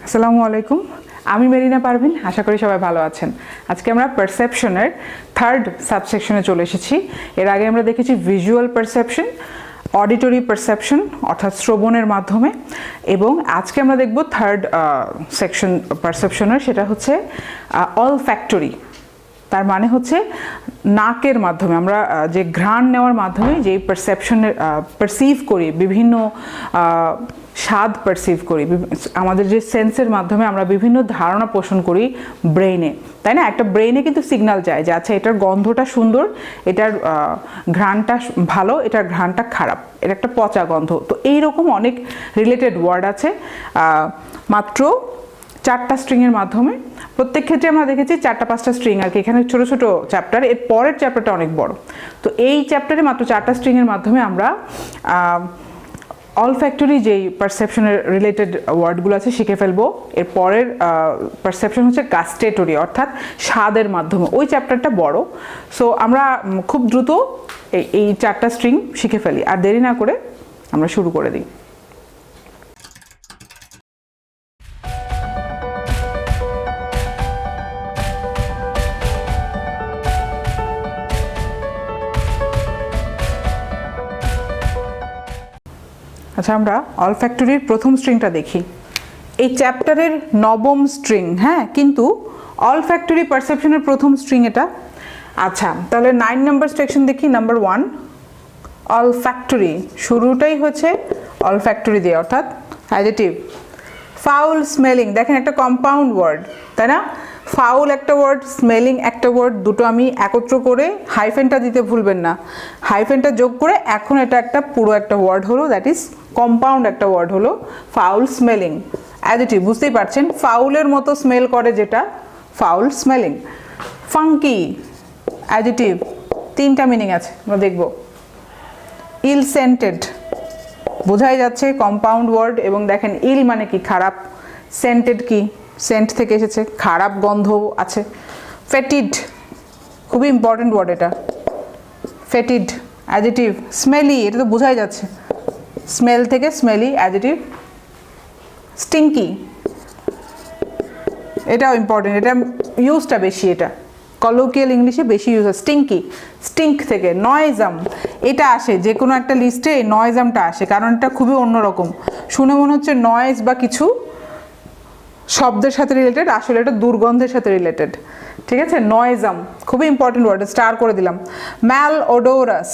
আসসালামু আলাইকুম, আমি মেরিনা পারভিন। আশা করি সবাই ভালো আছেন। আজকে আমরা পারসেপশনের থার্ড সাবসেকশনে চলে এসেছি। এর আগে আমরা দেখেছি ভিজুয়াল পারসেপশন, অডিটরি পারসেপশন অর্থাৎ শ্রবণের মাধ্যমে, এবং আজকে আমরা দেখব থার্ড সেকশন পারসেপশনের, সেটা হচ্ছে অলফ্যাক্টরি। তার মানে হচ্ছে নাকের মাধ্যমে আমরা যে ঘ্রাণ নেওয়ার মাধ্যমে যেই পারসিভ করি, বিভিন্ন স্বাদ পারসিভ করি, আমাদের যে সেন্সের মাধ্যমে আমরা বিভিন্ন ধারণা পোষণ করি ব্রেইনে, তাই না? একটা ব্রেইনে কিন্তু সিগন্যাল যায় যে আচ্ছা এটার গন্ধটা সুন্দর, এটার ঘ্রাণটা ভালো, এটার ঘ্রাণটা খারাপ, এটা একটা পচা গন্ধ। তো এইরকম অনেক রিলেটেড ওয়ার্ড আছে মাত্র 4টা স্ট্রিংয়ের মাধ্যমে। প্রত্যেক ক্ষেত্রে আমরা দেখেছি 4-5টা স্ট্রিং আর কি, এখানে ছোট ছোট চ্যাপ্টার, এর পরের চ্যাপ্টারটা অনেক বড়। তো এই চ্যাপ্টারে মাত্র 4টা স্ট্রিংয়ের মাধ্যমে আমরা অলফ্যাক্টরি যেই পারসেপশনের রিলেটেড ওয়ার্ডগুলো আছে শিখে ফেলবো। এর পরের পারসেপশন হচ্ছে গাস্টেটরি অর্থাৎ স্বাদের মাধ্যমে, ওই চ্যাপ্টারটা বড়। সো আমরা খুব দ্রুত এই 4টা স্ট্রিং শিখে ফেলি, আর দেরি না করে আমরা শুরু করে দিই। আচ্ছা, আমরা অলফ্যাক্টরির প্রথম স্ট্রিংটা দেখি। এই চ্যাপ্টারের 9ম স্ট্রিং, হ্যাঁ, কিন্তু অলফ্যাক্টরি পারসেপশনের প্রথম স্ট্রিং এটা। আচ্ছা, তাহলে 9 নম্বর সেকশন দেখি। নাম্বার 1 অলফ্যাক্টরি, শুরুটাই হচ্ছে অলফ্যাক্টরি দিয়ে, অর্থাৎ অ্যাডজেক্টিভ। ফাউল স্মেলিং, দেখেন একটা কম্পাউন্ড ওয়ার্ড, তাই না? ফাউল একটা ওয়ার্ড, স্মেলিং একটা ওয়ার্ড, দুটো আমি একত্র করে হাইফেনটা দিতে ভুলবেন না। হাইফেনটা যোগ করে এখন এটা একটা পুরো একটা ওয়ার্ড হলো, দ্যাট ইজ কম্পাউন্ড একটা ওয়ার্ড হলো ফাউল স্মেলিং। অ্যাডজেক্টিভ, বুঝতেই পারছেন, ফাউলের মতো স্মেল করে যেটা, ফাউল স্মেলিং। ফাঙ্কি অ্যাডজেক্টিভ, 3টা মিনিং আছে, আমরা দেখব। ইল সেন্টেড, বোঝাই যাচ্ছে কম্পাউন্ড ওয়ার্ড, এবং দেখেন ইল মানে কি, খারাপ। সেন্টেড কি, সেন্ট থেকে এসেছে, খারাপ গন্ধ আছে। ফেটিড, খুবই ইম্পর্টেন্ট ওয়ার্ড এটা, ফেটিড অ্যাডজেক্টিভ। স্মেলি, এটা তো বোঝাই যাচ্ছে, স্মেল থেকে স্মেলি অ্যাডজেক্টিভ। স্টিঙ্কি, এটাও ইম্পর্টেন্ট, এটা ইউজটা বেশি, এটা কলোকিয়াল ইংলিশে বেশি ইউজ হয়। স্টিঙ্কি, স্টিঙ্ক থেকে। নয়েজাম, এটা আসে যে কোনো একটা লিস্টে, এই নয়েজামটা আসে, কারণ এটা খুবই অন্যরকম, শুনে মনে হচ্ছে নয়েজ বা কিছু শব্দের সাথে রিলেটেড, আসলে এটা দুর্গন্ধের সাথে রিলেটেড, ঠিক আছে? নয়েজাম খুবই ইম্পর্টেন্ট ওয়ার্ড, স্টার করে দিলাম। ম্যাল ওডোরাস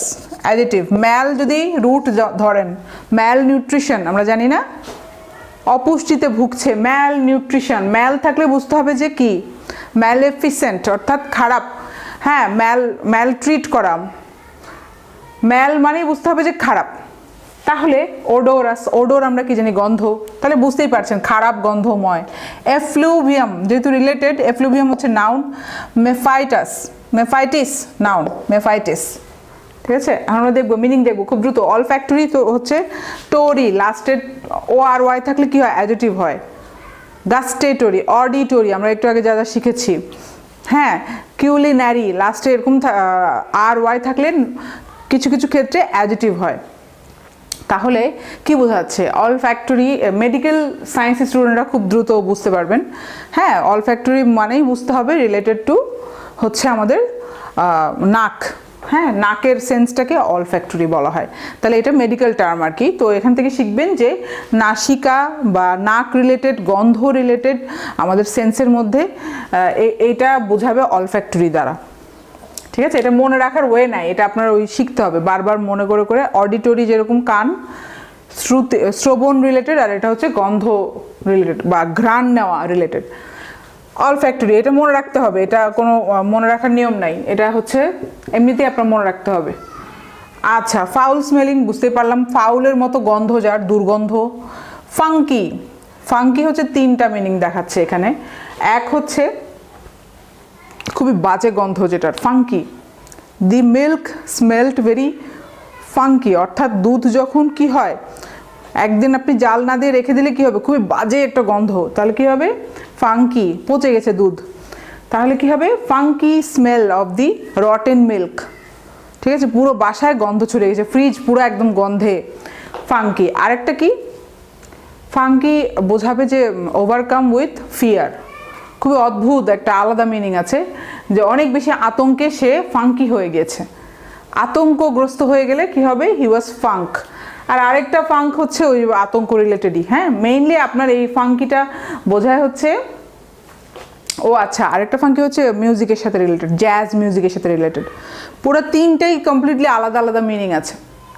অ্যাডজেক্টিভ। ম্যাল যদি রুট ধরেন, ম্যাল নিউট্রিশন, আমরা জানি না, অপুষ্টিতে ভুগছে, ম্যাল নিউট্রিশন। ম্যাল থাকলে বুঝতে হবে যে কি, ম্যালেফিসেন্ট অর্থাৎ খারাপ, হ্যাঁ, ম্যাল ট্রিট করা, ম্যাল মানেই বুঝতে হবে যে খারাপ। তাহলে ওডোরাস, ওডোর আমরা কি জানি, গন্ধ, তাহলে বুঝতেই পারছেন খারাপ গন্ধময়। এফ্লুভিয়াম যেহেতু রিলেটেড, এফ্লুভিয়াম হচ্ছে নাউন। মেফাইটিস নাউন, মেফাইটিস, ঠিক আছে? আমরা দেখবো মিনিং, দেখবো খুব দ্রুত। অলফ্যাক্টরি তো হচ্ছে টোরি, লাস্টের ও আর ওয়াই থাকলে কি হয়, অ্যাডজেক্টিভ হয়। গাস্টেটরি, অডিটরি আমরা একটু আগে যা যা শিখেছি, হ্যাঁ। কিউলিনারি, লাস্টে এরকম আর ওয়াই থাকলে কিছু কিছু ক্ষেত্রে অ্যাডজেক্টিভ হয়। তাহলে কি বোঝাচ্ছে, অলফ্যাক্টরি মেডিকেল সায়েন্সের স্টুডেন্টরা খুব দ্রুত বুঝতে পারবেন, হ্যাঁ। অলফ্যাক্টরি মানেই বুঝতে হবে রিলেটেড টু হচ্ছে আমাদের নাক, হ্যাঁ, নাকের সেন্সটাকে অলফ্যাক্টরি বলা হয়। তাহলে এটা মেডিকেল টার্ম আর কি। তো এখান থেকে শিখবেন যে নাসিকা বা নাক রিলেটেড, গন্ধ রিলেটেড আমাদের সেন্সের মধ্যে এইটা বোঝাবে অলফ্যাক্টরি দ্বারা, ঠিক আছে? এটা মনে রাখার ওয়ে নাই, এটা আপনার ওই শিখতে হবে বারবার মনে করে করে। অডিটরি যেরকম কান, শ্রবণ রিলেটেড, আর এটা হচ্ছে গন্ধ রিলেটেড বা ঘ্রাণ নেওয়া রিলেটেড। অলফ্যাক্টরি, এটা মনে রাখতে হবে, এটা কোনো মনে রাখার নিয়ম নাই, এটা হচ্ছে এমনিতেই আপনার মনে রাখতে হবে। আচ্ছা, ফাউল স্মেলিং বুঝতেই পারলাম, ফাউলের মতো গন্ধ যার, দুর্গন্ধ। ফাঙ্কি, ফাঙ্কি হচ্ছে 3টা মিনিং দেখাচ্ছে এখানে। এক হচ্ছে খুবই বাজে গন্ধ যেটার, ফাঙ্কি। দি মিল্ক স্মেলড ভেরি ফাঙ্কি, অর্থাৎ দুধ যখন কি হয়, একদিন আপনি জাল না দিয়ে রেখে দিলে কি হবে, খুবই বাজে একটা গন্ধ, তাহলে কি হবে, ফাঙ্কি, পচে গেছে দুধ। তাহলে কি হবে, funky smell of the rotten milk, ঠিক আছে? পুরো বাসায় গন্ধ ছড়িয়ে গেছে, ফ্রিজ পুরো একদম গন্ধে, ফাঙ্কি। আরেকটা কি, ফাঙ্কি বোঝাবে যে ওভারকাম উইথ ফিয়ার, খুবই অদ্ভুত একটা আলাদা মিনিং আছে, যে অনেক বেশি আতঙ্কে সে ফাঙ্কি হয়ে গেছে। আতঙ্কগ্রস্ত হয়ে গেলে কি হবে, হি ওয়াজ ফাঙ্ক। আর আরেকটা ফাঙ্ক হচ্ছে ওই আতঙ্ক রিলেটেডই, হ্যাঁ মেইনলি আপনার এই ফাঙ্কিটা বোঝায় হচ্ছে, ও আচ্ছা আরেকটা ফাঙ্কি হচ্ছে মিউজিকের সাথে রিলেটেড, জ্যাজ মিউজিকের সাথে রিলেটেড। পুরো তিনটাই কমপ্লিটলি আলাদা আলাদা মিনিং আছে।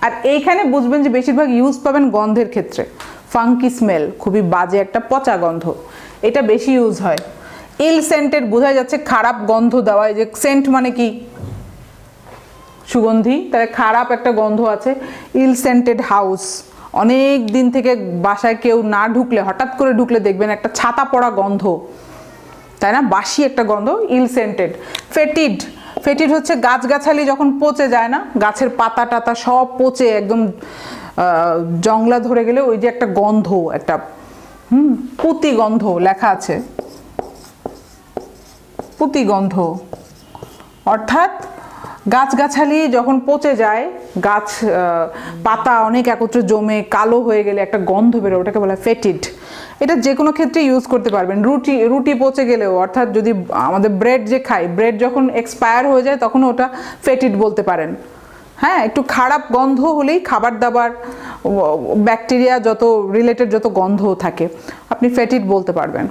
আর এইখানে বুঝবেন যে বেশিরভাগ ইউজ পাবেন গন্ধের ক্ষেত্রে। ফাঙ্কি স্মেল, খুবই বাজে একটা পচা গন্ধ, এটা বেশি ইউজ হয়। ইল সেন্টেড, বোঝা যাচ্ছে খারাপ গন্ধ দেওয়া। এই যে সেন্ট মানে কি, সুগন্ধি, তাহলে খারাপ একটা গন্ধ আছে। ইল সেন্টেড হাউস, অনেক দিন থেকে বাসায় কেউ না ঢুকলে, হঠাৎ করে ঢুকলে দেখবেন একটা ছাতা পড়া গন্ধ, তাই না, বাসি একটা গন্ধ, ইল সেন্টেড। ফেটিড, ফেটিড হচ্ছে গাছগাছালি যখন পচে যায় না, গাছের পাতা টাতা সব পচে একদম জংলা ধরে গেলে ওই যে একটা গন্ধ, একটা পুতি গন্ধ লেখা আছে, পুতি গন্ধ, অর্থাৎ গাছগাছালি যখন পচে যায়, গাছ পাতা অনেক একত্রে জমে কালো হয়ে গেলে একটা গন্ধ বেরো, ওটাকে বলা হয় ফেটিড। এটা যে কোনো ক্ষেত্রে ইউজ করতে পারবেন। রুটি পচে গেলেও, অর্থাৎ যদি আমাদের ব্রেড যে খাই, ব্রেড যখন এক্সপায়ার হয়ে যায় তখন ওটা ফেটিড বলতে পারেন। হ্যাঁ, একটু খারাপ গন্ধ হলেই খাবার দাবার ব্যাকটেরিয়া যত রিলেটেড যত গন্ধ থাকে আপনি ফেটিড বলতে পারবেন।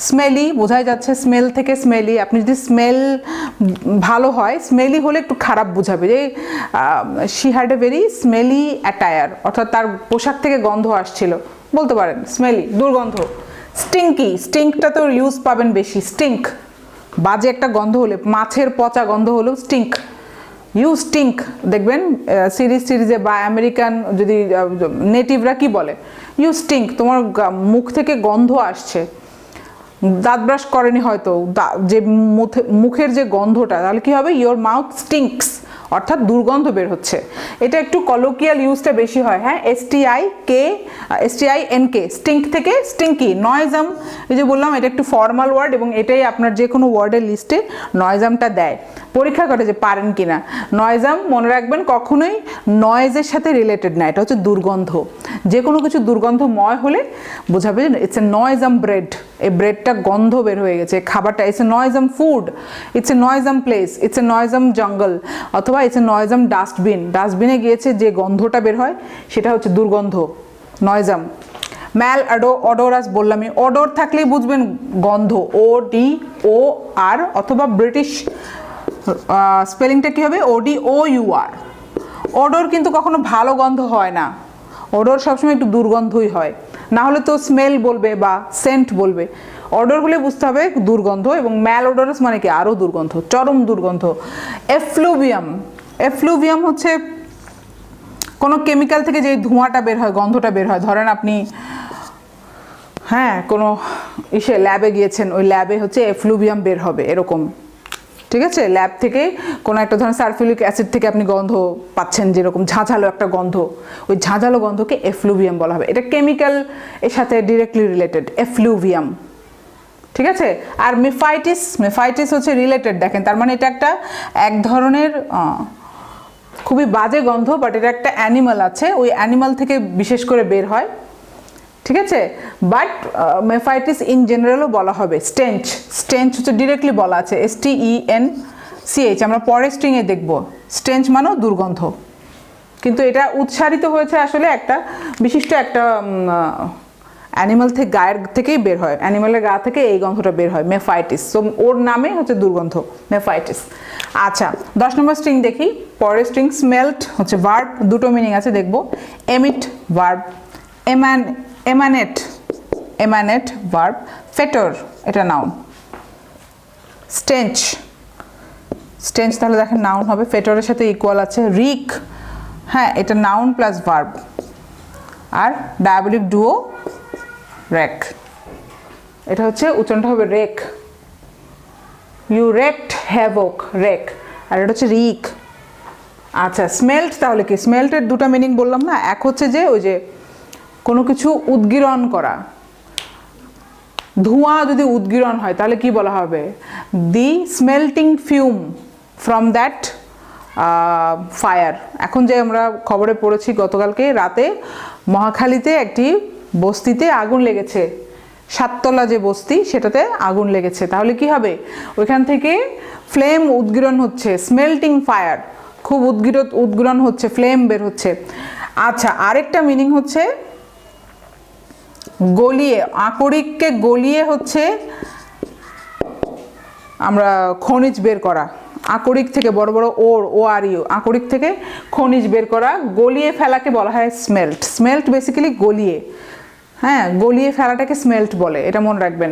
স্মেলি, বোঝাই যাচ্ছে স্মেল থেকে স্মেলি। আপনি যদি স্মেল ভালো হয়, স্মেলি হলে একটু খারাপ বোঝাবে, যে she had a very smelly attire, অর্থাৎ তার পোশাক থেকে গন্ধ আসছিল বলতে পারেন, স্মেলি দুর্গন্ধ। স্টিঙ্কি, স্টিঙ্কটা তো ইউজ পাবেন বেশি, স্টিঙ্ক বাজে একটা গন্ধ হলে, মাছের পচা গন্ধ হলেও স্টিঙ্ক, ইউ স্টিঙ্ক। দেখবেন সিরিজে বা আমেরিকান যদি নেটিভরা কি বলে, ইউ স্টিঙ্ক, তোমার মুখ থেকে গন্ধ আসছে, দাঁত ব্রাশ করেনি হয়তো, যে মুখের যে গন্ধটা, তাহলে কি হবে, ইয়োর মাউথ স্টিঙ্কস, অর্থাৎ দুর্গন্ধ বের হচ্ছে। এটা একটু কলোকিয়াল ইউজটা বেশি হয়, হ্যাঁ, STINK, স্টিঙ্ক থেকে স্টিঙ্কি। নয়েজাম, এই যে বললাম এটা একটু ফর্মাল ওয়ার্ড, এবং এটাই আপনার যে কোনো ওয়ার্ডের লিস্টে নয়েজামটা দেয়, পরীক্ষা করে যে পারেন কিনা। নয়েজাম মনে রাখবেন কখনোই নয়েজের সাথে রিলেটেড না, এটা হচ্ছে দুর্গন্ধ। যে কোনো কিছু দুর্গন্ধময় হলে বোঝাবে ইটস এ নয়েজাম ব্রেড, এই ব্রেডটা গন্ধ বের হয়ে গেছে, খাবারটা it's a noisome food, it's a noisome place, it's a noisome jungle, অথবা ইটস এ নয়েজাম ডাস্টবিন, ডাস্টবিনে গিয়েছে যে গন্ধটা বের হয় সেটা হচ্ছে দুর্গন্ধ, নয়েজাম। ম্যাল অডোরাস বললামই, অডোর থাকলেই বুঝবেন গন্ধ, ODOR, অথবা ব্রিটিশ স্পেলিংটা কি হবে, ODOUR। অডোর কিন্তু কখনো ভালো গন্ধ হয় না, অডোর সবসময় একটু দুর্গন্ধই হয়, না হলে তো স্মেল বলবে বা সেন্ট বলবে। অডোর হলে বুঝতে হবে দুর্গন্ধ, এবং ম্যাল অডোরাস মানে কি, আরও দুর্গন্ধ, চরম দুর্গন্ধ। এফ্লুভিয়াম, এফ্লুভিয়াম হচ্ছে কোনো কেমিক্যাল থেকে যে ধোঁয়াটা বের হয়, গন্ধটা বের হয়, ধরেন আপনি হ্যাঁ কোনো ল্যাবে গিয়েছেন, ওই ল্যাবে হচ্ছে এফ্লুভিয়াম বের হবে এরকম, ঠিক আছে, ল্যাব থেকে কোনো একটা ধরনের সালফিউরিক অ্যাসিড থেকে আপনি গন্ধ পাচ্ছেন, যেরকম ঝাঁঝালো একটা গন্ধ, ওই ঝাঁঝালো গন্ধকে এফ্লুভিয়াম বলা হবে। এটা কেমিক্যাল এর সাথে ডিরেক্টলি রিলেটেড, এফ্লুভিয়াম, ঠিক আছে। আর মেফাইটিস, মেফাইটিস হচ্ছে রিলেটেড, দেখেন তার মানে এটা একটা এক ধরনের খুবই বাজে গন্ধ, বাট এটা একটা অ্যানিমাল আছে, ওই অ্যানিমাল থেকে বিশেষ করে বের হয়, ঠিক আছে। বাট মেফাইটিস ইন জেনারেলও বলা হবে। স্টেঞ্চ, স্টেঞ্চ হচ্ছে ডিরেক্টলি বলা আছে, STENCH, আমরা পরের স্ট্রিংয়ে দেখব। স্টেঞ্চ মানেও দুর্গন্ধ, কিন্তু এটা উচ্চারিত হয়েছে আসলে একটা বিশিষ্ট একটা অ্যানিমাল থেকে, গায়ের থেকেই বের হয়, অ্যানিমালের গা থেকে এই গন্ধটা বের হয়, মেফাইটিস। সো ওর নামে হচ্ছে দুর্গন্ধ, মেফাইটিস। আচ্ছা 10 নম্বর স্ট্রিং দেখি, পরের স্ট্রিং স্মেলড হচ্ছে ভার্ব, দুটো মিনিং আছে দেখব। এমিট ভার্ব, এমানেট ভার্ব, ফেটর এটা নাউন, স্টেঞ্চ, স্টেঞ্চ তাহলে দেখেন নাউন হবে, ফেটরের সাথে ইকুয়াল আছে। রিক, হ্যাঁ এটা নাউন প্লাস ভার্ব। আর ডায়াবলিক ডুও, রেক, এটা হচ্ছে উচ্চারণটা হবে wreck, you wrecked havoc, wreck. আর এটা হচ্ছে রিক। আচ্ছা স্মেলড, তাহলে কি, স্মেলটের দুটো মিনিং বললাম না, এক হচ্ছে যে ওই যে কোনো কিছু উদ্গীরণ করা, ধোঁয়া যদি উদ্গীরণ হয় তাহলে কি বলা হবে, the smelting fume from that fire. এখন যে আমরা খবরে পড়েছি গতকালকে রাতে মহাখালীতে একটি বস্তিতে আগুন লেগেছে, 7তলা যে বস্তি সেটাতে আগুন লেগেছে, তাহলে কি হবে? ওইখান থেকে ফ্লেম উদ্গীরণ হচ্ছে, স্মেল্টিং ফায়ার, খুব উদ্গীরণ হচ্ছে, ফ্লেম বের হচ্ছে। আচ্ছা, আরেকটা মিনিং হচ্ছে গলিয়ে, আকরিককে গলিয়ে হচ্ছে আমরা খনিজ বের করা, আকরিক থেকে বড় বড় ORU, আকরিক থেকে খনিজ বের করা, গলিয়ে ফেলাকে বলা হয় স্মেল্ট। স্মেল্ট বেসিক্যালি গলিয়ে, হ্যাঁ, গলিয়ে ফেলাটাকে স্মেল্ট বলে, এটা মনে রাখবেন।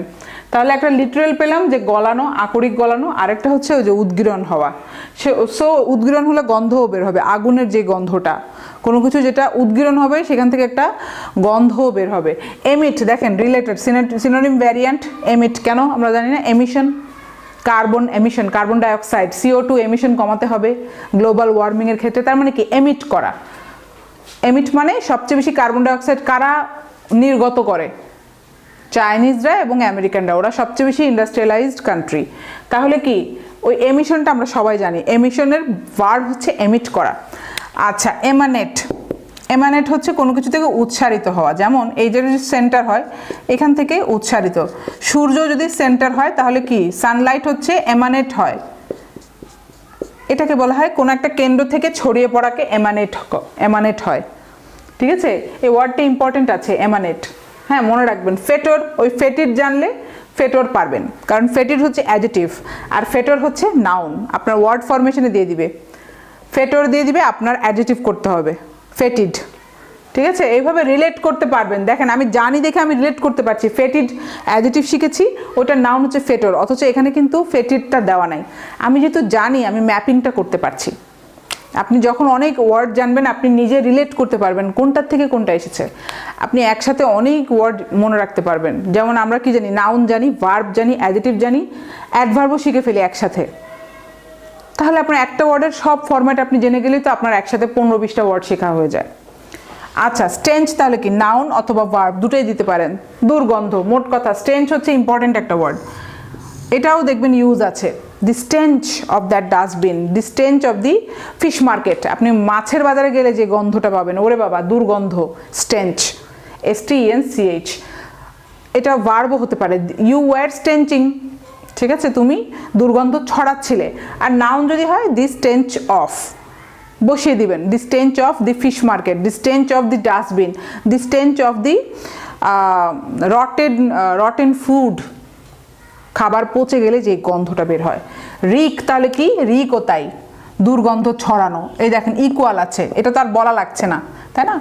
তাহলে একটা লিটারাল পেলাম যে গলানো, আকরিক গলানো, আরেকটা হচ্ছে ওই যে উদ্গীরণ হওয়া। সো উদ্গীরণ হলে গন্ধও বের হবে, আগুনের যে গন্ধটা, কোনো কিছু যেটা উদ্গীরণ হবে সেখান থেকে একটা গন্ধও বের হবে। এমিট, দেখেন রিলেটেড, সিনোনিম ভ্যারিয়েন্ট এমিট, কেন আমরা জানি না? Emission, carbon emission, carbon dioxide, CO2 emission কমাতে হবে গ্লোবাল ওয়ার্মিংয়ের ক্ষেত্রে, তার মানে কি? এমিট করা। এমিট মানে সবচেয়ে বেশি কার্বন ডাইঅক্সাইড কারা নির্গত করে? চাইনিজরা এবং আমেরিকানরা, ওরা সবচেয়ে বেশি ইন্ডাস্ট্রিয়ালাইজড কান্ট্রি। তাহলে কি ওই এমিশনটা আমরা সবাই জানি, এমিশনের ভার্ব হচ্ছে এমিট করা। আচ্ছা, এমানেট, এমানেট হচ্ছে কোনো কিছু থেকে উৎসারিত হওয়া, যেমন এই যে সেন্টার হয় এখান থেকে উৎসারিত। সূর্য যদি সেন্টার হয় তাহলে কি? সানলাইট হচ্ছে এমানেট হয়, এটাকে বলা হয় কোনো একটা কেন্দ্র থেকে ছড়িয়ে পড়াকে এমানেট হয়। ঠিক আছে, এই ওয়ার্ডটা ইম্পর্টেন্ট আছে, এমানেট। হ্যাঁ, মনে রাখবেন। ফেটর, ওই ফেটিড জানলে ফেটর পারবেন, কারণ ফেটিড হচ্ছে অ্যাডজেটিভ আর ফেটর হচ্ছে নাউন, আপনার ওয়ার্ড ফরমেশনে দিয়ে দিবে, ফেটর দিয়ে দিবে, আপনার অ্যাডজেটিভ করতে হবে ফেটিড। ঠিক আছে, এইভাবে রিলেট করতে পারবেন। দেখেন আমি জানি দেখে আমি রিলেট করতে পারছি, ফেটিড অ্যাডজেটিভ শিখেছি, ওটার নাউন হচ্ছে ফেটর, অথচ এখানে কিন্তু ফেটিডটা দেওয়া নাই। আমি যেহেতু জানি, আমি ম্যাপিংটা করতে পারছি। আপনি যখন অনেক ওয়ার্ড জানবেন আপনি নিজে রিলেট করতে পারবেন কোনটার থেকে কোনটা এসেছে, আপনি একসাথে অনেক ওয়ার্ড মনে রাখতে পারবেন। যেমন আমরা কি জানি? নাউন জানি, ভার্ব জানি, অ্যাডজেটিভ জানি, অ্যাডভার্বও শিখে ফেলি একসাথে। তাহলে আপনার একটা ওয়ার্ডের সব ফরম্যাট আপনি জেনে গেলেই তো আপনার একসাথে 15-20টা ওয়ার্ড শেখা হয়ে যায়। আচ্ছা, স্টেঞ্চ তাহলে কি? নাউন অথবা ভার্ব দুটোই দিতে পারেন। দুর্গন্ধ, মোট কথা স্টেঞ্চ হচ্ছে ইম্পর্টেন্ট একটা ওয়ার্ড, এটাও দেখবেন ইউজ আছে। The stench of that dustbin, the stench of the fish market, আপনি মাছের বাজারে গেলে যে গন্ধটা পাবেন, ওরে বাবা দুর্গন্ধ, স্টেঞ্চ, STENCH। এটা ভার্বও হতে পারে, ইউ ওয়ার স্টেঞ্চিং, ঠিক আছে, তুমি দুর্গন্ধ ছড়াচ্ছিলে। আর নাউন যদি হয়, দি স্টেঞ্চ অফ, বসিয়ে দিবেন, the stench of the fish market, the stench of the dustbin, the stench of the rotten food, খাবার পচে গেলে যে গন্ধটা বের হয়। রিক তাহলে কি? রিকও তাই, দুর্গন্ধ ছড়ানো। এই দেখেন ইকুয়াল আছে, এটা তো আর বলা লাগছে না, তাই না?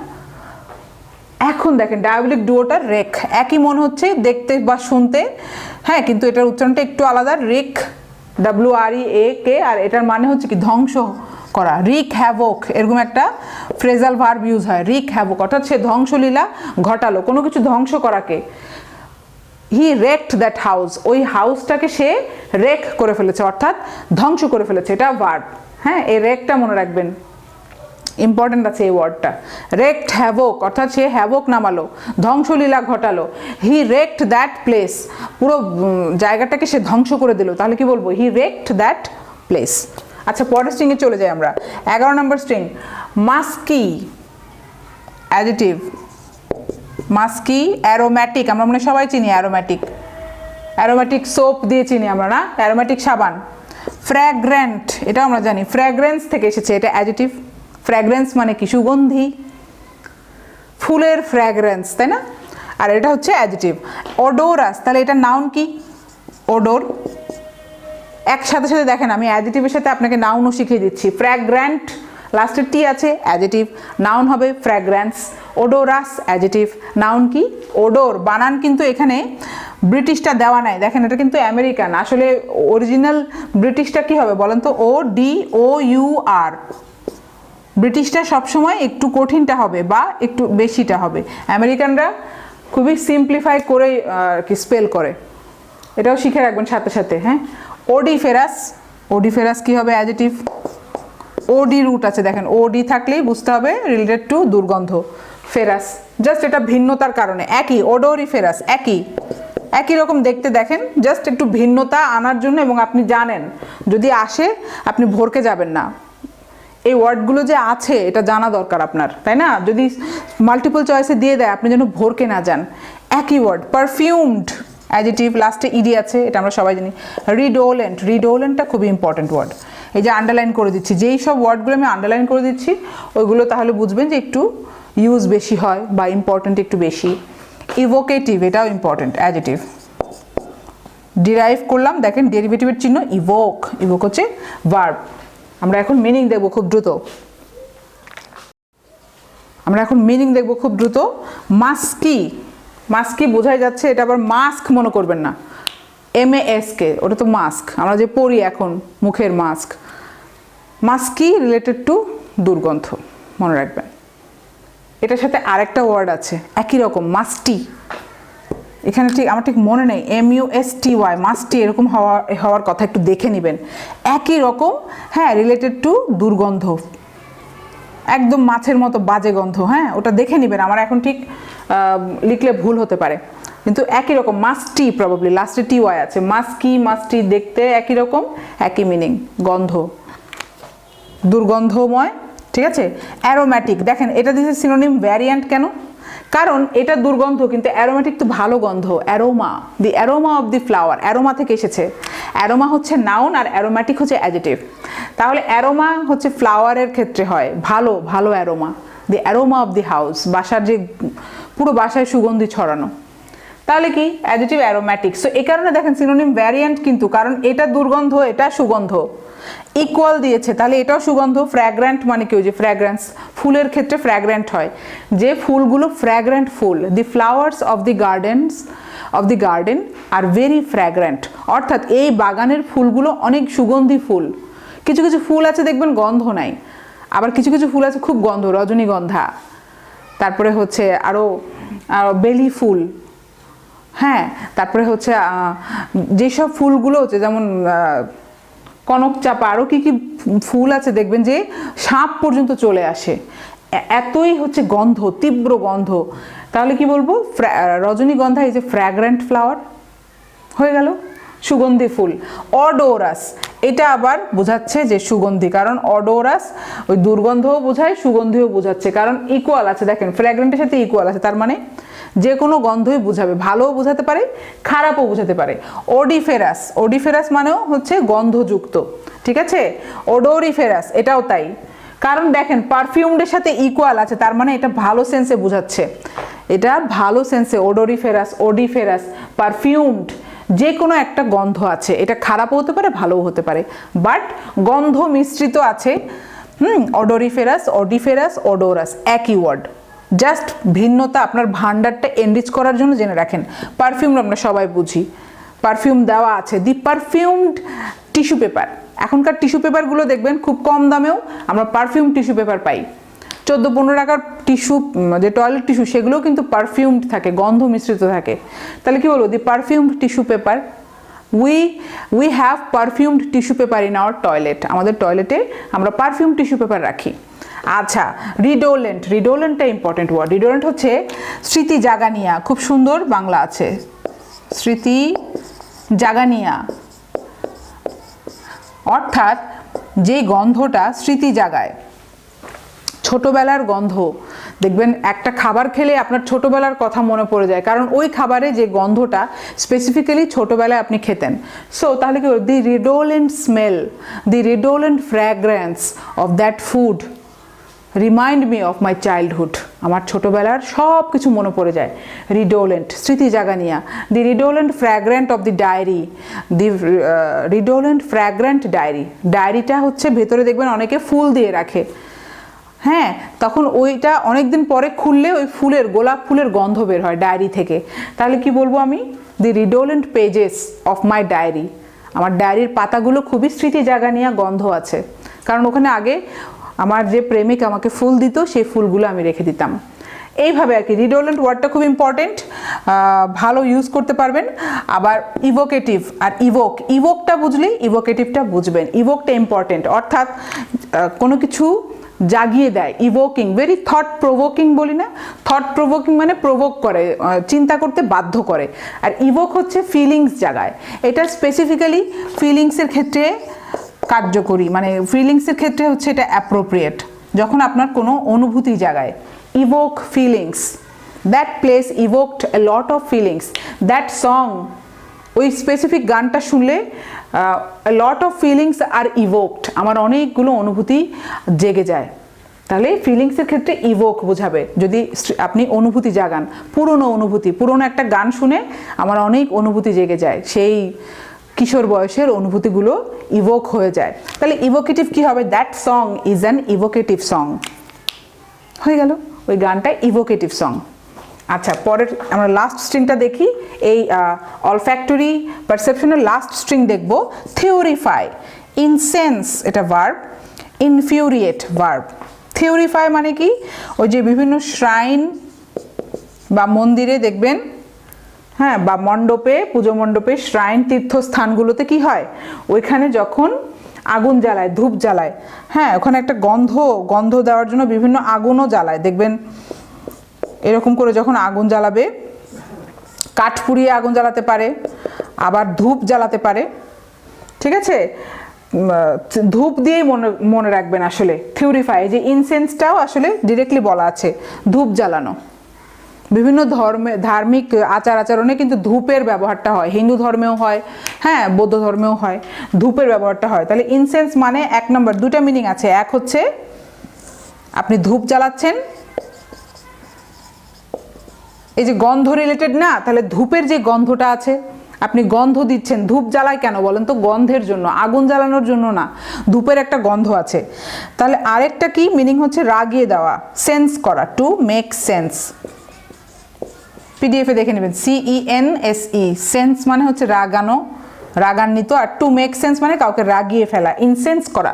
এখন দেখেন ডায়াবলিক ডুওটা রেক, একই মনে হচ্ছে দেখতে বা শুনতে, হ্যাঁ, কিন্তু এটার উচ্চারণটা একটু আলাদা। রেক, WREAK, আর এটার মানে হচ্ছে কি? ধ্বংস করা। রিক হ্যাভোক, এরকম একটা ফ্রেজাল ভার্ব ইউজ হয়, রিক হ্যাভোক, অর্থাৎ সে ধ্বংসলীলা ঘটালো, কোনো কিছু ধ্বংস করাকে। হি রেকড দ্যাট হাউস, ওই হাউসটাকে সে রেক করে ফেলেছে, অর্থাৎ ধ্বংস করে ফেলেছে, এটা ভার্ব। হ্যাঁ, এই রেকটা মনে রাখবেন, ইম্পর্টেন্ট আছে এই ওয়ার্ডটা। রেকড হ্যাভোক, অর্থাৎ সে হ্যাভোক নামালো, ধ্বংসলীলা ঘটালো। হি রেকড দ্যাট প্লেস, পুরো জায়গাটাকে সে ধ্বংস করে দিল, তাহলে কি বলবো? He reeked that place. আচ্ছা, পরের স্ট্রিংয়ে চলে যাই আমরা। 11 নম্বর string, musky, adjective. Musky, aromatic, আমরা মনে সবাই চিনি অ্যারোম্যাটিক, অ্যারোম্যাটিক সোপ দিয়ে চিনি আমরা, না? অ্যারোম্যাটিক সাবান। ফ্র্যাগ্রেন্ট, এটাও আমরা জানি, ফ্র্যাগ্রেন্স থেকে এসেছে, এটা অ্যাডজেটিভ। ফ্র্যাগ্রেন্স মানে কি? সুগন্ধি, ফুলের ফ্র্যাগ্রেন্স, তাই না? আর এটা হচ্ছে অ্যাডজেটিভ। ওডোরাস, তাহলে এটা নাউন কি? ওডোর। একসাথে সাথে দেখেন আমি অ্যাডজেটিভের সাথে আপনাকে নাউনও শিখিয়ে দিচ্ছি। ফ্র্যাগ্র্যান্ট, লাস্টের টি আছে, অ্যাডজেটিভ, নাউন হবে ফ্র্যাগ্র্যান্স। ওডোরাস অ্যাডজেটিভ, নাউন কি? ওডোর। বানান কিন্তু এখানে ব্রিটিশটা দেওয়া নাই, দেখেন এটা কিন্তু আমেরিকান, আসলে অরিজিনাল ব্রিটিশটা কি হবে বলেন তো? ODOUR। ব্রিটিশটা সবসময় একটু কঠিনটা হবে বা একটু বেশিটা হবে, আমেরিকানরা খুবই সিম্পলিফাই করে কি স্পেল করে, এটাও শিখে রাখবেন সাথে সাথে। হ্যাঁ, ওডিফেরাস, ওডিফেরাস কি হবে? অ্যাডজেটিভ। OD রুট আছে, দেখেন OD থাকলেই বুঝতে হবে রিলেটেড টু দুর্গন্ধ। ফেরাস, জাস্ট এটা ভিন্নতার কারণে, একই ওডোরিফেরাস, একই রকম দেখতে, দেখেন জাস্ট একটু ভিন্নতা আনার জন্য, এবং আপনি জানেন যদি আসে আপনি ভরকে যাবেন না, এই ওয়ার্ডগুলো যে আছে এটা জানা দরকার আপনার, তাই না? যদি মাল্টিপল চয়েসে দিয়ে দেয় আপনি যেন ভরকে না যান। একই ওয়ার্ড, পারফিউমড অ্যাডজেক্টিভ, লাস্টে ইডি আছে, এটা আমরা সবাই জানি। রিডোলেন্ট, রিডোলেন্টটা খুবই ইম্পর্টেন্ট ওয়ার্ড। এই যে আন্ডারলাইন করে দিচ্ছি, যেই সব ওয়ার্ডগুলো আমি আন্ডারলাইন করে দিচ্ছি ওইগুলো তাহলে বুঝবেন যে একটু ইউজ বেশি হয় বা ইম্পর্টেন্ট একটু বেশি। ইভোকেটিভ, এটাও ইম্পর্টেন্ট অ্যাডজেক্টিভ। ডিরাইভ করলাম, দেখেন ডেরিভেটিভের চিহ্ন ইভোক, ইভোক হচ্ছে ভার্ব। আমরা এখন মিনিং দেখব খুব দ্রুত, মাস্কি, মাস্কি বোঝাই যাচ্ছে, এটা আবার মাস্ক মনে করবেন না, MASK, ওটা তো মাস্ক, আমরা যে পরি এখন মুখের মাস্ক। মাস্কি রিলেটেড টু দুর্গন্ধ, মনে রাখবেন। এটার সাথে আরেকটা ওয়ার্ড আছে একই রকম, মাস্টি, এখানে ঠিক আমার ঠিক মনে নেই, MUSTY, মাস্টি এরকম হওয়ার কথা, একটু দেখে নেবেন। একই রকম, হ্যাঁ, রিলেটেড টু দুর্গন্ধ, একদম মাছের মতো বাজে গন্ধ, হ্যাঁ, ওটা দেখে নেবেন। আমার এখন ঠিক লিখলে ভুল হতে পারে, কিন্তু একই রকম। মাস্টি প্রবাবলি লাস্টে TY আছে, মাস্কি, মাস্টি দেখতে একই রকম, একই মিনিং, গন্ধ, দুর্গন্ধময়, ঠিক আছে। অ্যারোম্যাটিক, দেখেন এটা দিচ্ছে সিনোনিম ভ্যারিয়েন্ট, কেন? কারণ এটা দুর্গন্ধ কিন্তু অ্যারোম্যাটিক তো ভালো গন্ধ, aroma, the aroma of the flower, aroma থেকে এসেছে। অ্যারোমা হচ্ছে নাউন আর অ্যারোম্যাটিক হচ্ছে অ্যাডজেক্টিভ। তাহলে অ্যারোমা হচ্ছে ফ্লাওয়ারের ক্ষেত্রে হয় ভালো, ভালো aroma, the aroma of the house, বাসার যে পুরো বাসায় সুগন্ধি ছড়ানো, তাহলে কি অ্যাডজেক্টিভ অ্যারোম্যাটিক। সো এই কারণে দেখেন সিনোনিম ভ্যারিয়েন্ট, কিন্তু কারণ এটা দুর্গন্ধ এটা সুগন্ধ, ইকুয়াল দিয়েছে, তাহলে এটাও সুগন্ধ। ফ্র্যাগ্র্যান্ট মানে কি, ওই যে ফ্র্যাগ্রেন্স, ফুলের ক্ষেত্রে ফ্র্যাগ্র্যান্ট হয়, যে ফুলগুলো ফ্র্যাগ্র্যান্ট ফুল, the flowers of the garden are very fragrant, অর্থাৎ এই বাগানের ফুলগুলো অনেক সুগন্ধি ফুল। কিছু কিছু ফুল আছে দেখবেন গন্ধ নাই, আবার কিছু কিছু ফুল আছে খুব গন্ধ, রজনীগন্ধা, তারপরে হচ্ছে আরও বেলি ফুল, হ্যাঁ, তারপরে হচ্ছে যেসব ফুলগুলো হচ্ছে যেমন কনক চাপা, আরও কী কী ফুল আছে দেখবেন যে সাপ পর্যন্ত চলে আসে, এতই হচ্ছে গন্ধ, তীব্র গন্ধ। তাহলে কি বলবো, রজনীগন্ধা ইজ এ ফ্র্যাগ্রেন্ট ফ্লাওয়ার, হয়ে গেল সুগন্ধি ফুল। অডোরাস, এটা আবার বোঝাচ্ছে যে সুগন্ধি, কারণ অডোরাস ওই দুর্গন্ধও বোঝায় সুগন্ধিও বোঝাচ্ছে, কারণ ইকুয়াল আছে, দেখেন ফ্র্যাগ্রেন্টের সাথে ইকুয়াল আছে, তার মানে যে কোনো গন্ধই বোঝাবে, ভালোও বোঝাতে পারে খারাপও বোঝাতে পারে। ওডিফেরাস, ওডিফেরাস মানেও হচ্ছে গন্ধযুক্ত, ঠিক আছে। ওডোরিফেরাস এটাও তাই, কারণ দেখেন পারফিউমডের সাথে ইকুয়াল আছে, তার মানে এটা ভালো সেন্সে বোঝাচ্ছে, এটা ভালো সেন্সে। ওডোরিফেরাস, ওডিফেরাস, পারফিউমড, যে কোনো একটা গন্ধ আছে, এটা খারাপও হতে পারে ভালোও হতে পারে, বাট গন্ধ মিশ্রিত আছে। অডোরিফেরাস, ওডিফেরাস, ওডোরাস একই ওয়ার্ড, জাস্ট ভিন্নতা আপনার ভান্ডারটা এনরিচ করার জন্য জেনে রাখেন। পারফিউম আমরা সবাই বুঝি, পারফিউম দেওয়া আছে, দি পারফিউমড টিস্যু পেপার। এখনকার টিস্যু পেপারগুলো দেখবেন খুব কম দামেও আমরা পারফিউম টিস্যু পেপার পাই, 14-15 টাকার টিস্যু, যে টয়লেট টিস্যু, সেগুলোও কিন্তু পারফিউমড থাকে, গন্ধ মিশ্রিত থাকে। তাহলে কি বলবো, the perfumed tissue paper, we have perfumed tissue paper in our toilet, আমাদের টয়লেটে আমরা পারফিউম টিস্যু পেপার রাখি। আচ্ছা, রিডোলেন্ট, রিডোলেন্টটা ইম্পর্টেন্ট ওয়ার্ড। রিডোলেন্ট হচ্ছে স্মৃতি জাগানিয়া, খুব সুন্দর বাংলা আছে, স্মৃতি জাগানিয়া, অর্থাৎ যে গন্ধটা স্মৃতি জাগায়, ছোটবেলার গন্ধ। দেখবেন একটা খাবার খেলে আপনার ছোটবেলার কথা মনে পড়ে যায়, কারণ ওই খাবারে যে গন্ধটা স্পেসিফিক্যালি ছোটবেলায় আপনি খেতেন। সো তাহলে কি, the redolent smell, the redolent fragrance of that food remind me of my childhood, আমার ছোটোবেলার সব কিছু মনে পড়ে যায়। রিডোলেন্ট, স্মৃতি জাগানিয়া। The redolent fragrant of the diary, the redolent fragrant diary, ডায়েরিটা হচ্ছে ভেতরে দেখবেন অনেকে ফুল দিয়ে রাখে, হ্যাঁ, তখন ওইটা অনেকদিন পরে খুললে ওই ফুলের, গোলাপ ফুলের গন্ধ বের হয় ডায়েরি থেকে। তাহলে কি বলবো আমি, দি রিডোলেন্ট পেজেস অফ মাই ডায়েরি, আমার ডায়েরির পাতাগুলো খুবই স্মৃতি জাগানিয়া গন্ধ আছে, কারণ ওখানে আগে আমার যে প্রেমিক আমাকে ফুল দিত সেই ফুলগুলো আমি রেখে দিতাম। এইভাবে আর কি, রিডোলেন্ট ওয়ার্ডটা খুব ইম্পর্টেন্ট, ভালো ইউজ করতে পারবেন। আবার ইভোকেটিভ আর ইভোক, ইভোকটা বুঝলেই ইভোকেটিভটা বুঝবেন। ইভোকটা ইম্পর্টেন্ট, অর্থাৎ কোনো কিছু জাগিয়ে দেয়, ইভোকিং, ভেরি থট প্রোভোকিং বলি না, থট প্রোভোকিং মানে প্রোভোক করে, চিন্তা করতে বাধ্য করে। আর ইভোক হচ্ছে ফিলিংস জাগায়, এটা স্পেসিফিক্যালি ফিলিংসের ক্ষেত্রে কার্যকরী, মানে ফিলিংসের ক্ষেত্রে হচ্ছে এটা অ্যাপ্রোপ্রিয়েট। যখন আপনার কোনো অনুভূতি জাগায়, evoke feelings, that place evoked a lot of feelings, that song, ওই স্পেসিফিক গানটা শুনলে লট অফ ফিলিংস আর ইভোকড, আমার অনেকগুলো অনুভূতি জেগে যায়। তাহলে ফিলিংসের ক্ষেত্রে ইভোক বোঝাবে যদি আপনি অনুভূতি জাগান, পুরনো অনুভূতি, পুরনো একটা গান শুনে আমার অনেক অনুভূতি জেগে যায়, সেই কিশোর বয়সের অনুভূতিগুলো ইভোক হয়ে যায়। তাহলে ইভোকেটিভ কি হবে? That song is an evocative song. হয়ে গেল, ওই গানটা ইভোকেটিভ সং। আচ্ছা, পরের আমরা লাস্ট স্ট্রিংটা দেখি। এই অলফ্যাক্টরি পারসেপশনের লাস্ট স্ট্রিং দেখব, থিওরিফাই। ইনসেন্স এটা ভার্ব, ইনফিউরিয়েট ভার্ব। থিওরিফাই মানে কি? ওই যে বিভিন্ন শ্রাইন বা মন্দিরে দেখবেন, হ্যাঁ, বা মণ্ডপে, পুজো মণ্ডপে, শ্রাইন, তীর্থস্থানগুলোতে কি হয়, ওইখানে যখন আগুন জ্বালায়, ধূপ জ্বালায়, হ্যাঁ, ওখানে একটা গন্ধ দেওয়ার জন্য বিভিন্ন আগুনও জ্বালায়। দেখবেন এরকম করে যখন আগুন জ্বালাবে, কাঠ পুড়িয়ে আগুন জ্বালাতে পারে, আবার ধূপ জ্বালাতে পারে, ঠিক আছে? ধূপ দিয়েই মনে রাখবেন আসলে থিওরিফাই, যে ইনসেন্সটাও আসলে ডিরেক্টলি বলা আছে, ধূপ জ্বালানো। বিভিন্ন ধার্মিক আচার আচরণে কিন্তু ধূপের ব্যবহারটা হয়, হিন্দু ধর্মেও হয়, হ্যাঁ, বৌদ্ধ ধর্মেও হয়, ধূপের ব্যবহারটা হয়। তাহলে ইনসেন্স মানে এক নম্বর দুটা মিনিং আছে। এক হচ্ছে আপনি ধূপ জ্বালাচ্ছেন, এই যে গন্ধ রিলেটেড না, তাহলে ধূপের যে গন্ধটা আছে, আপনি গন্ধ দিচ্ছেন। ধূপ জ্বালায় কেন বলেন তো? গন্ধের জন্য, আগুন জ্বালানোর জন্য না, ধূপের একটা গন্ধ আছে। তাহলে আরেকটা কি মিনিং হচ্ছে? রাগিয়ে দেওয়া, সেন্স করা, টু মেক সেন্স। পিডিএফে দেখে নেবেন, CENSE, সেন্স মানে হচ্ছে রাগানো, রাগান্বিত, আর টু মেক সেন্স মানে কাউকে রাগিয়ে ফেলা, ইনসেন্স করা।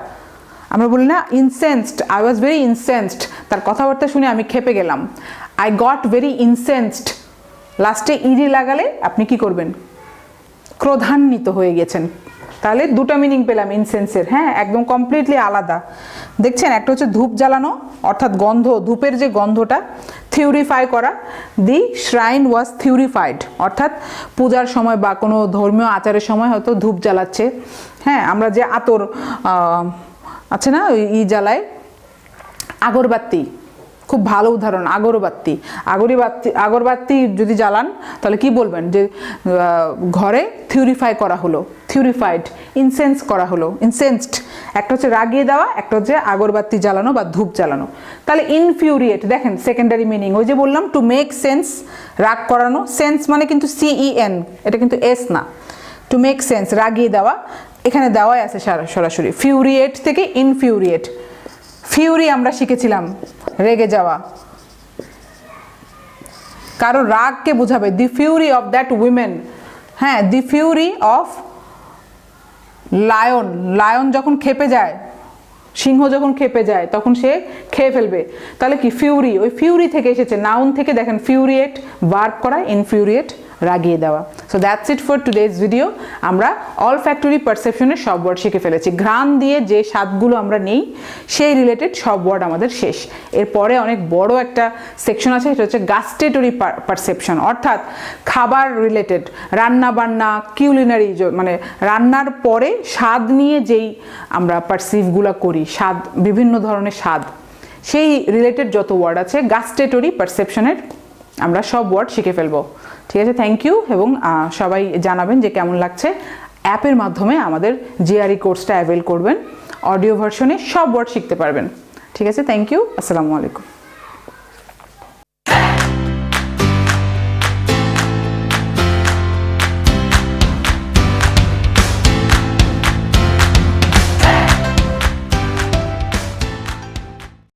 আমরা বলি না ইনসেন্সড, আই ওয়াজ ভেরি ইনসেন্সড, তার কথাবার্তা শুনে আমি ক্ষেপে গেলাম। আই গট ভেরি ইনসেন্সড, লাস্টে ইডি লাগালে আপনি কি করবেন? ক্রোধান্বিত হয়ে গেছেন। তাহলে দুটো মিনিং পেলাম ইনসেন্সের, হ্যাঁ, একদম কমপ্লিটলি আলাদা। দেখছেন, একটা হচ্ছে ধূপ জ্বালানো, অর্থাৎ গন্ধ, ধূপের যে গন্ধটা, থিওরিফাই করা, দি শ্রাইন ওয়াজ থিওরিফাইড, অর্থাৎ পূজার সময় বা কোনো ধর্মীয় আচারের সময় হয়তো ধূপ জ্বালাচ্ছে, হ্যাঁ, আমরা যে আতর আছে না, ওই জ্বালায়, আগরবাতি, খুব ভালো উদাহরণ, আগরবাতি। আগরবাতি যদি জ্বালান তাহলে কি বলবেন? যে ঘরে থিওরিফাই করা হলো, থিওরিফাইড, ইনসেন্স করা হলো, ইনসেন্সড। একটা হচ্ছে রাগিয়ে দেওয়া, একটা হচ্ছে আগরবাতি জ্বালানো বা ধূপ জ্বালানো। তাহলে ইনফিউরিয়েট, দেখেন সেকেন্ডারি মিনিং, ওই যে বললাম টু মেক সেন্স, রাগ করানো, সেন্স মানে কিন্তু CEN, এটা কিন্তু S না। টু মেক সেন্স, রাগিয়ে দেওয়া, এখানে দেওয়াই আছে সরাসরি। ফিউরিয়েট থেকে ইনফিউরিয়েট। ফিউরি আমরা শিখেছিলাম রেগে যাওয়া, কারো রাগকে বোঝাবে, দি ফিউরি অফ দ্যাট উইমেন, হ্যাঁ, দি ফিউরি অফ লায়ন। লায়ন যখন ক্ষেপে যায়, সিংহ যখন ক্ষেপে যায়, তখন সে খেয়ে ফেলবে। তাহলে কি ফিউরি, ওই ফিউরি থেকে এসেছে, নাউন থেকে। দেখেন ফিউরিয়েট ভার্ব করা, ইনফিউরিয়েট রাগিয়ে দেওয়া। So that's it for today's video. আমরা অলফ্যাক্টরি পারসেপশনের সব ওয়ার্ড শিখে ফেলেছি। ঘ্রাণ দিয়ে যে স্বাদগুলো আমরা নেই, সেই রিলেটেড সব ওয়ার্ড আমাদের শেষ। এরপরে অনেক বড় একটা সেকশন আছে, সেটা হচ্ছে গাস্টেটরি পারসেপশন, অর্থাৎ খাবার রিলেটেড, রান্না বান্না, কিউলিনারি, মানে রান্নার পরে স্বাদ নিয়ে যেই আমরা পারসিভগুলো করি, স্বাদ, বিভিন্ন ধরনের স্বাদ, সেই রিলেটেড যত ওয়ার্ড আছে গাস্টেটরি পারসেপশনের আমরা সব ওয়ার্ড শিখে ফেলবো। ঠিক আছে, থ্যাংক ইউ। এবং সবাই জানাবেন যে কেমন লাগছে। অ্যাপের মাধ্যমে আমাদের GRE কোর্সটা অ্যাভেল করবেন, অডিও ভার্সনে সব ওয়ার্ড শিখতে পারবেন। ঠিক আছে, থ্যাংক ইউ, আসসালামু আলাইকুম।